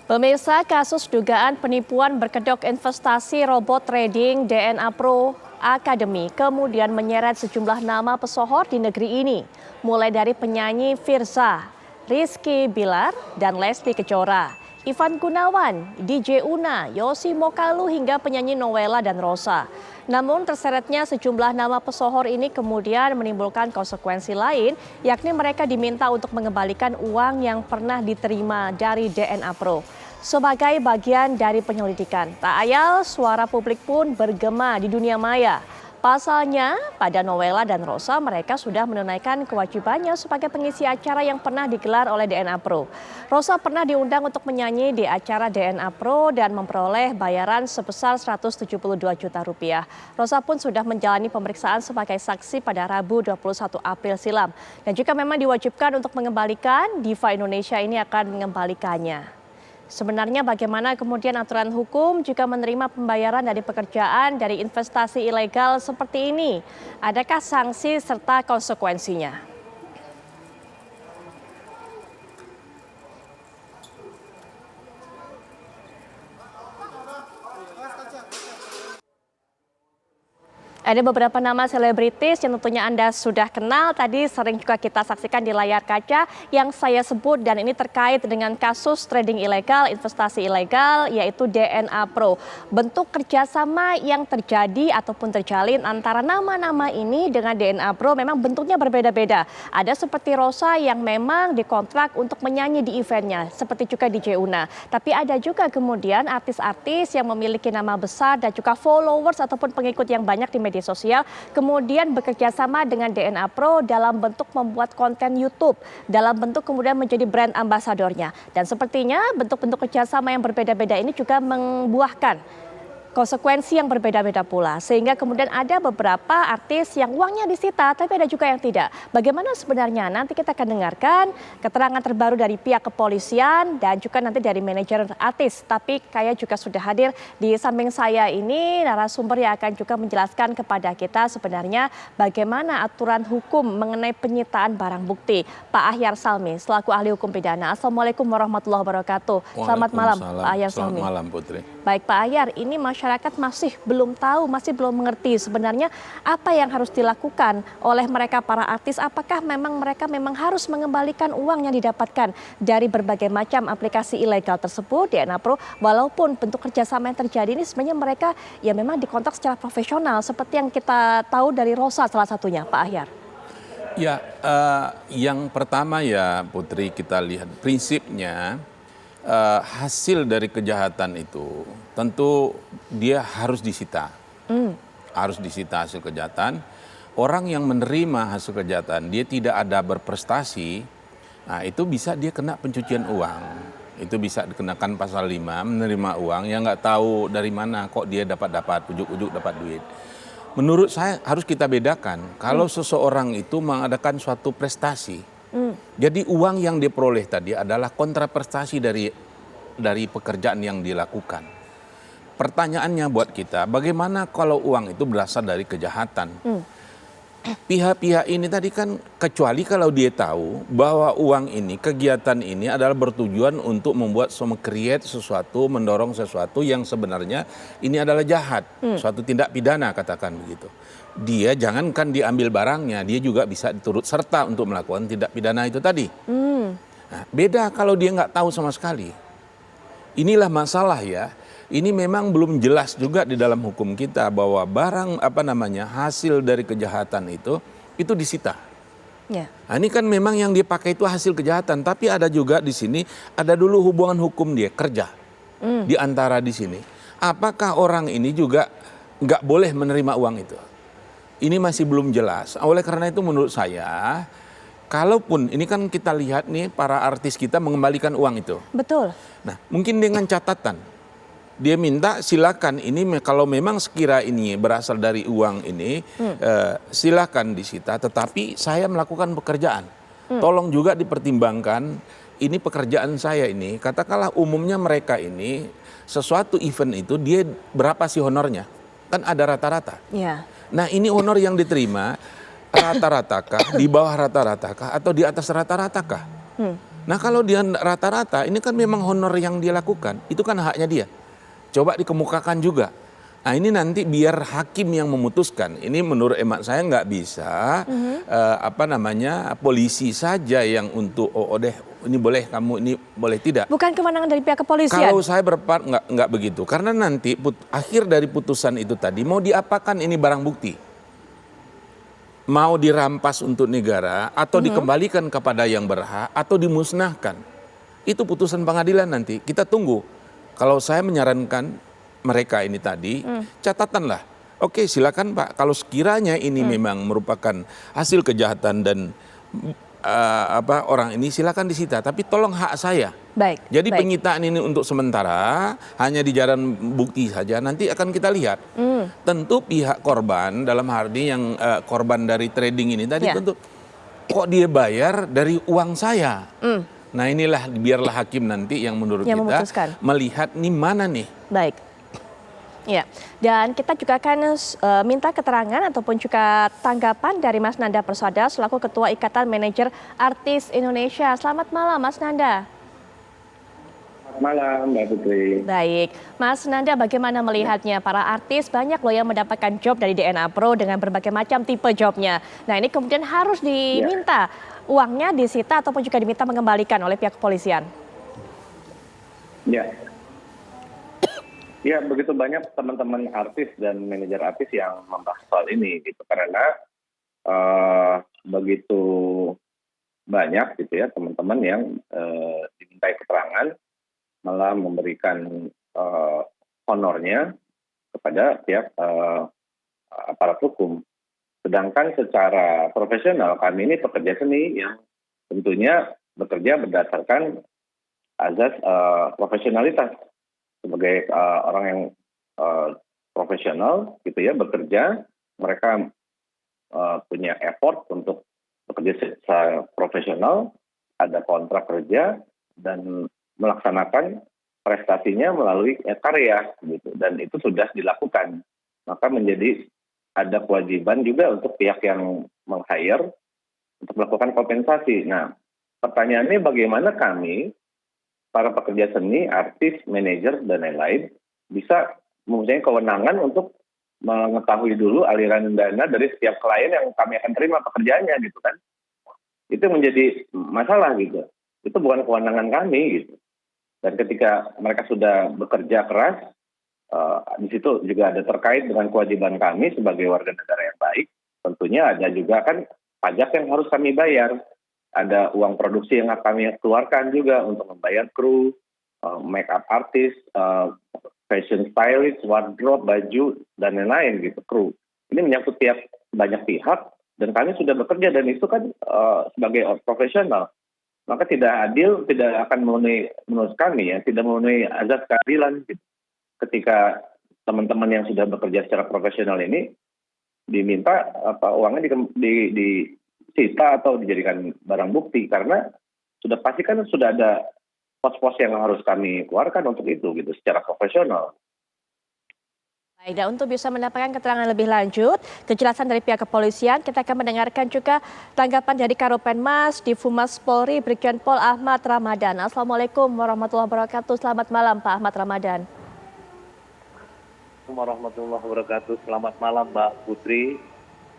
Pemirsa, kasus dugaan penipuan berkedok investasi robot trading DNA Pro Academy kemudian menyeret sejumlah nama pesohor di negeri ini, mulai dari penyanyi Firza, Rizky Bilar, dan Lesti Kejora, Ivan Gunawan, DJ Una, Yosi Mokalu hingga penyanyi Nowela dan Rosa. Namun terseretnya sejumlah nama pesohor ini kemudian menimbulkan konsekuensi lain, yakni mereka diminta untuk mengembalikan uang yang pernah diterima dari DNA Pro. Sebagai bagian dari penyelidikan, tak ayal suara publik pun bergema di dunia maya. Pasalnya, pada Nowela dan Rosa mereka sudah menunaikan kewajibannya sebagai pengisi acara yang pernah digelar oleh DNA Pro. Rosa pernah diundang untuk menyanyi di acara DNA Pro dan memperoleh bayaran sebesar 172 juta rupiah. Rosa pun sudah menjalani pemeriksaan sebagai saksi pada Rabu 21 April silam. Dan jika memang diwajibkan untuk mengembalikan, Diva Indonesia ini akan mengembalikannya. Sebenarnya bagaimana kemudian aturan hukum jika menerima pembayaran dari pekerjaan dari investasi ilegal seperti ini? Adakah sanksi serta konsekuensinya? Ada beberapa nama selebritis yang tentunya Anda sudah kenal, tadi sering juga kita saksikan di layar kaca yang saya sebut, dan ini terkait dengan kasus trading ilegal, investasi ilegal, yaitu DNA Pro. Bentuk kerjasama yang terjadi ataupun terjalin antara nama-nama ini dengan DNA Pro memang bentuknya berbeda-beda. Ada seperti Rosa yang memang dikontrak untuk menyanyi di eventnya, seperti juga DJ Una. Tapi ada juga kemudian artis-artis yang memiliki nama besar dan juga followers ataupun pengikut yang banyak di media sosial, kemudian bekerja sama dengan DNA Pro dalam bentuk membuat konten YouTube, dalam bentuk kemudian menjadi brand ambasadornya. Dan sepertinya bentuk-bentuk kerjasama yang berbeda-beda ini juga membuahkan konsekuensi yang berbeda-beda pula, sehingga kemudian ada beberapa artis yang uangnya disita, tapi ada juga yang tidak. Bagaimana sebenarnya? Nanti kita akan dengarkan keterangan terbaru dari pihak kepolisian dan juga nanti dari manajer artis. Tapi kayak juga sudah hadir di samping saya ini narasumber yang akan juga menjelaskan kepada kita sebenarnya bagaimana aturan hukum mengenai penyitaan barang bukti. Pak Ahyar Salmi, selaku ahli hukum pidana. Assalamualaikum warahmatullahi wabarakatuh. Selamat malam, Pak Ahyar Salmi. Selamat malam, Putri. Baik Pak Ahyar, ini masyarakat masih belum tahu, masih belum mengerti sebenarnya apa yang harus dilakukan oleh mereka para artis. Apakah memang mereka harus mengembalikan uang yang didapatkan dari berbagai macam aplikasi ilegal tersebut, DNA Pro, walaupun bentuk kerjasama yang terjadi ini sebenarnya mereka ya memang dikontak secara profesional seperti yang kita tahu dari Rosa salah satunya, Pak Ahyar. Ya, yang pertama ya Putri, kita lihat prinsipnya hasil dari kejahatan itu tentu dia harus disita. Harus disita hasil kejahatan. Orang yang menerima hasil kejahatan, dia tidak ada berprestasi, nah itu bisa dia kena pencucian uang. Itu bisa dikenakan pasal 5, menerima uang yang nggak tahu dari mana kok dia dapat ujuk-ujuk dapat duit. Menurut saya harus kita bedakan kalau seseorang itu mengadakan suatu prestasi. Jadi uang yang diperoleh tadi adalah kontraprestasi dari pekerjaan yang dilakukan. Pertanyaannya buat kita, bagaimana kalau uang itu berasal dari kejahatan? Pihak-pihak ini tadi kan, kecuali kalau dia tahu bahwa uang ini, kegiatan ini adalah bertujuan untuk membuat create sesuatu, mendorong sesuatu yang sebenarnya ini adalah jahat, suatu tindak pidana katakan begitu. Dia jangankan diambil barangnya, dia juga bisa turut serta untuk melakukan tindak pidana itu tadi. Nah, beda kalau dia nggak tahu sama sekali. Inilah masalah ya. Ini memang belum jelas juga di dalam hukum kita bahwa barang hasil dari kejahatan itu disita. Yeah. Nah, ini kan memang yang dipakai itu hasil kejahatan, tapi ada juga di sini ada dulu hubungan hukum dia kerja di antara di sini. Apakah orang ini juga nggak boleh menerima uang itu? Ini masih belum jelas. Oleh karena itu menurut saya, kalaupun ini kan kita lihat nih para artis kita mengembalikan uang itu. Betul. Nah, mungkin dengan catatan. Dia minta silakan ini kalau memang sekira ini berasal dari uang ini, silakan disita. Tetapi saya melakukan pekerjaan. Tolong juga dipertimbangkan ini pekerjaan saya ini. Katakanlah umumnya mereka ini sesuatu event itu dia berapa sih honornya? Kan ada rata-rata. Yeah. Nah ini honor yang diterima rata-ratakah, di bawah rata-ratakah, atau di atas rata-ratakah? Nah kalau dia rata-rata, ini kan memang honor yang dia lakukan, itu kan haknya dia. Coba dikemukakan juga. Nah ini nanti biar hakim yang memutuskan. Ini menurut emak saya nggak bisa polisi saja yang untuk oh deh ini boleh kamu ini boleh tidak. Bukan kewenangan dari pihak kepolisian. Kalau saya berpendapat nggak begitu, karena nanti akhir dari putusan itu tadi mau diapakan ini barang bukti, mau dirampas untuk negara atau dikembalikan kepada yang berhak atau dimusnahkan, itu putusan pengadilan nanti. Kita tunggu. Kalau saya menyarankan mereka ini tadi, catatanlah. Oke, silakan Pak. Kalau sekiranya ini memang merupakan hasil kejahatan dan orang ini silakan disita. Tapi tolong hak saya. Baik. Jadi baik. penyitaan ini untuk sementara hanya di jalan bukti saja. Nanti akan kita lihat. Tentu pihak korban dalam arti yang korban dari trading ini tadi tentu kok dia bayar dari uang saya. Nah inilah biarlah hakim nanti yang menurut kita memutuskan. melihat nih mana nih. Baik. Ya, dan kita juga akan minta keterangan ataupun juga tanggapan dari Mas Nanda Persada selaku Ketua Ikatan Manajer Artis Indonesia. Selamat malam Mas Nanda. Selamat malam Mbak Putri. Baik, Mas Nanda bagaimana melihatnya? Para artis banyak loh yang mendapatkan job dari DNA Pro dengan berbagai macam tipe jobnya. Nah ini kemudian harus diminta uangnya disita ataupun juga diminta mengembalikan oleh pihak kepolisian. Ya, begitu banyak teman-teman artis dan manajer artis yang membahas soal ini gitu karena begitu banyak gitu ya teman-teman yang dimintai keterangan malah memberikan honornya kepada pihak aparat hukum. Sedangkan secara profesional kami ini pekerja seni yang tentunya bekerja berdasarkan azas profesionalitas. Sebagai orang yang profesional gitu ya bekerja, mereka punya effort untuk bekerja secara profesional, ada kontrak kerja dan melaksanakan prestasinya melalui karya gitu, dan itu sudah dilakukan. Maka menjadi ada kewajiban juga untuk pihak yang meng-hire untuk melakukan kompensasi. Nah, pertanyaannya bagaimana kami para pekerja seni, artis, manajer, dan lain-lain bisa mempunyai kewenangan untuk mengetahui dulu aliran dana dari setiap klien yang kami akan terima pekerjaannya gitu kan. Itu menjadi masalah gitu. Itu bukan kewenangan kami gitu. Dan ketika mereka sudah bekerja keras, di situ juga ada terkait dengan kewajiban kami sebagai warga negara yang baik. Tentunya ada juga kan pajak yang harus kami bayar. Ada uang produksi yang kami keluarkan juga untuk membayar kru, make up artist, fashion stylist, wardrobe, baju, dan lain-lain gitu, kru. Ini menyangkut banyak pihak, dan kami sudah bekerja, dan itu kan sebagai profesional. Maka tidak adil, tidak akan memenuhi, menurut kami ya, tidak memenuhi azas keadilan. Gitu. Ketika teman-teman yang sudah bekerja secara profesional ini diminta uangnya disita atau dijadikan barang bukti karena sudah pasti kan sudah ada pos-pos yang harus kami keluarkan untuk itu gitu secara profesional. Baik, dan untuk bisa mendapatkan keterangan lebih lanjut, kejelasan dari pihak kepolisian, kita akan mendengarkan juga tanggapan dari Karopenmas di Humas Polri, Brigjen Pol Ahmad Ramadan. Assalamualaikum warahmatullahi wabarakatuh. Selamat malam Pak Ahmad Ramadan. Warahmatullahi wabarakatuh. Selamat malam Mbak Putri.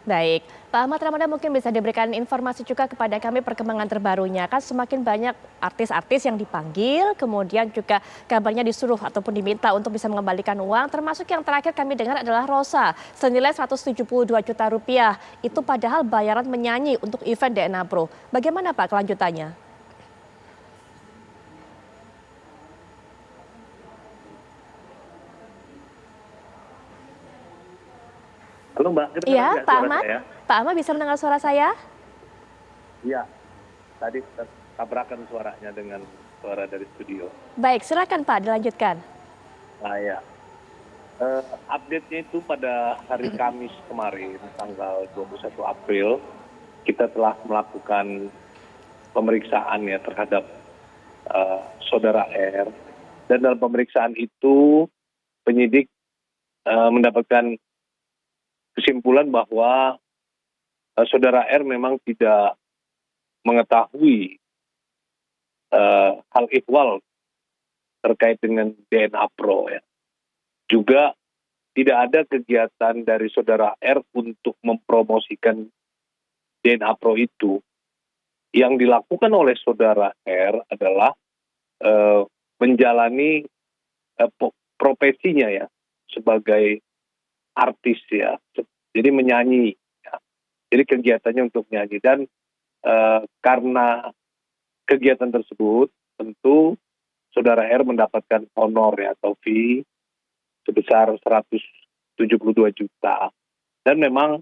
Baik, Pak Ahmad Ramadan mungkin bisa diberikan informasi juga kepada kami perkembangan terbarunya. Kan semakin banyak artis-artis yang dipanggil, kemudian juga kabarnya disuruh ataupun diminta untuk bisa mengembalikan uang. Termasuk yang terakhir kami dengar adalah Rosa, senilai 172 juta rupiah. Itu padahal bayaran menyanyi untuk event DNA Pro. Bagaimana Pak kelanjutannya? Halo Mbak, Iya, Pak Ahmad. Pak Ahmad bisa mendengar suara saya? Iya, tadi tabrakan suaranya dengan suara dari studio. Baik, silakan Pak, dilanjutkan. Nah ya, update-nya itu pada hari Kamis kemarin, tanggal 21 April, kita telah melakukan pemeriksaan ya terhadap saudara R. Dan dalam pemeriksaan itu, penyidik mendapatkan kesimpulan bahwa saudara R memang tidak mengetahui hal ihwal terkait dengan DNA Pro ya. Juga tidak ada kegiatan dari saudara R untuk mempromosikan DNA Pro itu. Yang dilakukan oleh saudara R adalah menjalani profesinya ya sebagai artis ya. Jadi menyanyi. Ya. Jadi kegiatannya untuk menyanyi dan karena kegiatan tersebut tentu saudara R mendapatkan honor ya atau fee sebesar 172 juta. Dan memang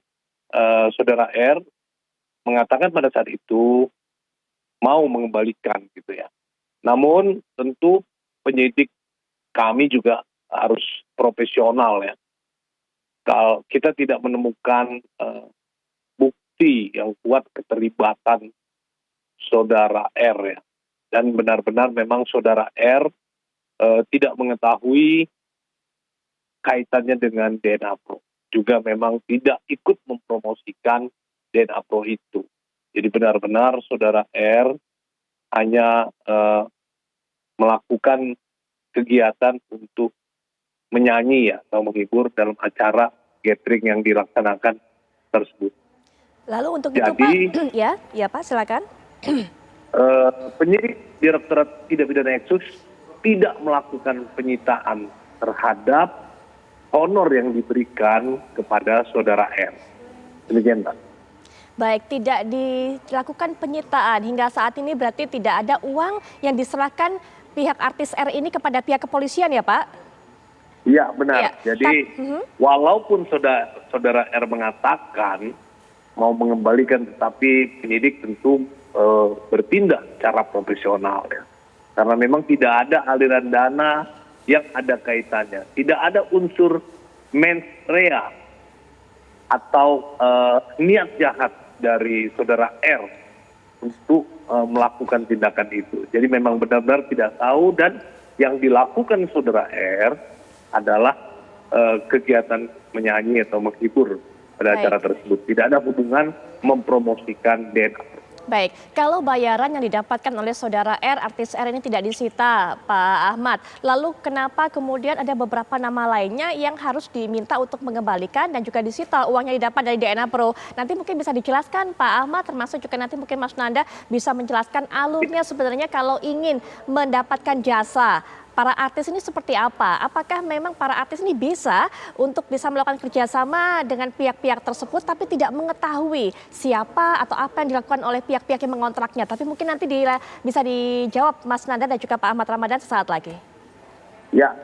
saudara R mengatakan pada saat itu mau mengembalikan gitu ya. Namun tentu penyidik kami juga harus profesional ya. Kalau kita tidak menemukan bukti yang kuat keterlibatan saudara R ya. Dan benar-benar memang saudara R tidak mengetahui kaitannya dengan DNA Pro. Juga memang tidak ikut mempromosikan DNA Pro itu. Jadi benar-benar saudara R hanya melakukan kegiatan untuk menyanyi ya atau menghibur dalam acara gathering yang dilaksanakan tersebut. Lalu untuk Jadi, itu Pak, ya Pak silakan. Penyidik Direktorat Tindak Pidana Eksus tidak melakukan penyitaan terhadap honor yang diberikan kepada saudara R. Demikian, Pak. Baik, tidak dilakukan penyitaan hingga saat ini berarti tidak ada uang yang diserahkan pihak artis R ini kepada pihak kepolisian ya Pak? Iya benar. Ya, Jadi walaupun saudara R mengatakan mau mengembalikan, tetapi penyidik tentu bertindak secara profesional ya. Karena memang tidak ada aliran dana yang ada kaitannya, tidak ada unsur mens rea atau niat jahat dari saudara R untuk melakukan tindakan itu. Jadi memang benar-benar tidak tahu, dan yang dilakukan saudara R adalah kegiatan menyanyi atau menghibur pada acara tersebut. Tidak ada hubungan mempromosikan DNA. Baik, kalau bayaran yang didapatkan oleh saudara R, artis R ini tidak disita, Pak Ahmad. Lalu kenapa kemudian ada beberapa nama lainnya yang harus diminta untuk mengembalikan dan juga disita uangnya didapat dari DNA Pro? Nanti mungkin bisa dijelaskan Pak Ahmad, termasuk juga nanti mungkin Mas Nanda bisa menjelaskan alurnya sebenarnya kalau ingin mendapatkan jasa. Para artis ini seperti apa? Apakah memang para artis ini bisa melakukan kerjasama dengan pihak-pihak tersebut tapi tidak mengetahui siapa atau apa yang dilakukan oleh pihak-pihak yang mengontraknya? Tapi mungkin nanti bisa dijawab Mas Nanda dan juga Pak Ahmad Ramadan sesaat lagi. Ya,